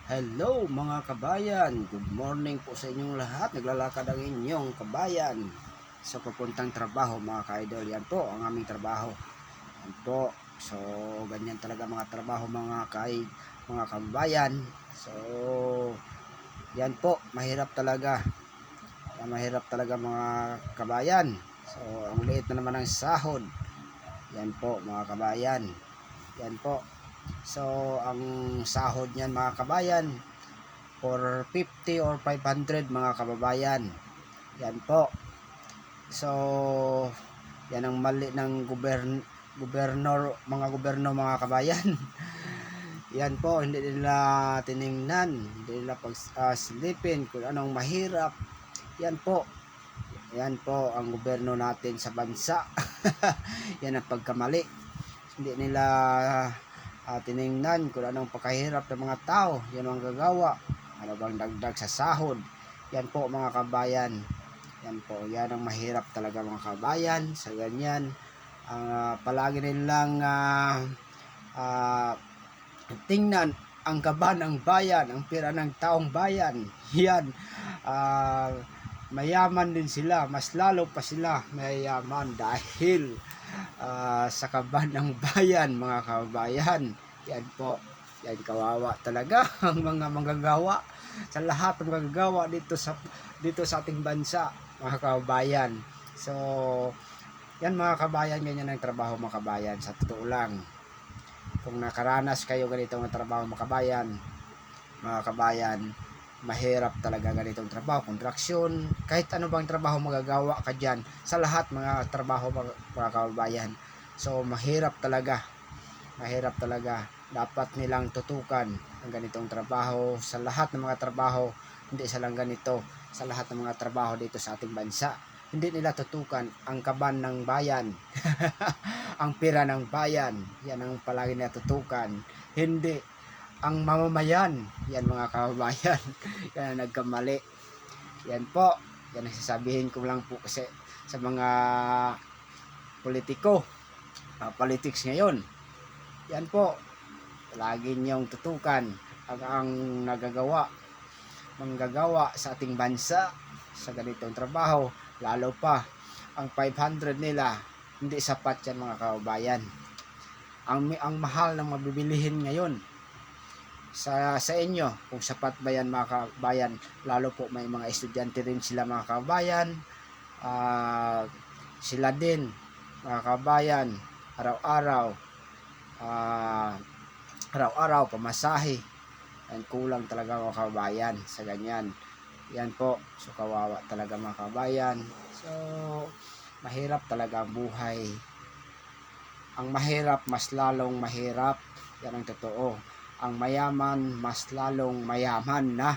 Hello mga kabayan, good morning po sa inyong lahat. Naglalakad ang inyong kabayan sa papuntang trabaho mga ka-idol. Yan po ang aming trabaho. Yan po. So ganyan talaga mga trabaho mga kabayan. So yan po, mahirap talaga. Mahirap talaga mga kabayan. So ang liit na naman ang sahod. Yan po mga kabayan. Yan po. So ang sahod niyan mga kabayan, 450 or 500 mga kababayan. Yan po. So, yan ang mali ng gobyerno mga kabayan. Yan po, hindi nila tiningnan, hindi nila pagsilipin kung anong mahirap. Yan po. Yan po ang gobyerno natin sa bansa. Yan ang pagkamali. Hindi nila tiningnan kung anong pagkahirap ng mga tao. Yan ang gagawa. Ano bang dagdag sa sahod? Yan po mga kabayan. Yan po, yan ang mahirap talaga mga kabayan. Sa ganyan, palagi nilang tingnan ang kaban ng bayan, ang pira ng taong bayan. Yan, mayaman din sila, mas lalo pa sila mayaman dahil sa kaban ng bayan mga kabayan. Yan po, yan kawawa talaga ang mga manggagawa, sa lahat ng manggagawa dito sa ating bansa mga kabayan. So yan mga kabayan, ganyan ang trabaho mga kabayan. Sa totoo lang, kung nakaranas kayo ganitong trabaho mga kabayan, mahirap talaga ganitong trabaho, kontraksyon, kahit ano bang trabaho magagawa ka dyan, sa lahat mga trabaho mga kabayan. So mahirap talaga, dapat nilang tutukan ang ganitong trabaho sa lahat ng mga trabaho, hindi sa lang ganito, sa lahat ng mga trabaho dito sa ating bansa. Hindi nila tutukan ang kaban ng bayan ang pira ng bayan, yan ang palagi nila tutukan, hindi ang mamamayan. Yan mga kababayan. Yan ang nagkamali. Yan po, yan ang sasabihin ko lang po kasi sa mga politiko, politics ngayon. Yan po, lagi niyong tutukan ang manggagawa sa ating bansa sa ganitong trabaho. Lalo pa ang 500 nila, hindi sapat yan mga kababayan. Ang mahal ng mabibilihin ngayon sa inyo, kung sapat ba yan mga kabayan. Lalo po may mga estudyante rin sila mga kabayan, sila din mga kabayan, araw-araw pamasahe, yan kulang talaga mga kabayan sa ganyan. Yan po, so kawawa talaga mga kabayan. So mahirap talaga ang buhay. Ang mahirap mas lalong mahirap, yan ang totoo. Ang mayaman mas lalong mayaman na.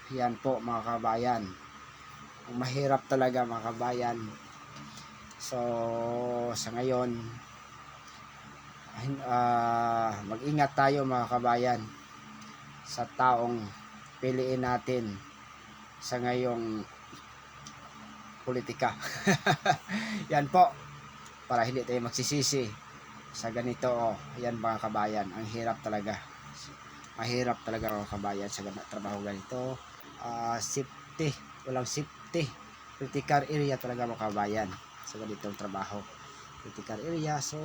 Yan po mga kabayan, ang mahirap talaga mga kabayan. So sa ngayon, mag-ingat tayo mga kabayan sa taong piliin natin sa ngayong politika. Yan po, para hindi tayo magsisisi sa ganito. Yan mga kabayan, ang hirap talaga, mahirap talaga mga kabayan sa trabaho ganito. Safety, walang safety, critical area talaga mga kabayan sa ganitong trabaho, critical area. So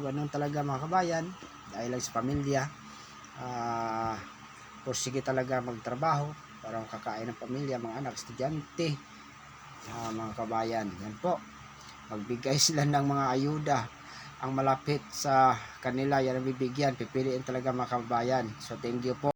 ganun talaga mga kabayan, dahil lang sa pamilya, pursige talaga magtrabaho para makakain ng pamilya, mga anak, estudyante, mga kabayan. Yan po, magbigay sila ng mga ayuda, ang malapit sa kanila yan ang bibigyan, pipiliin talaga mga kabayan. So thank you po.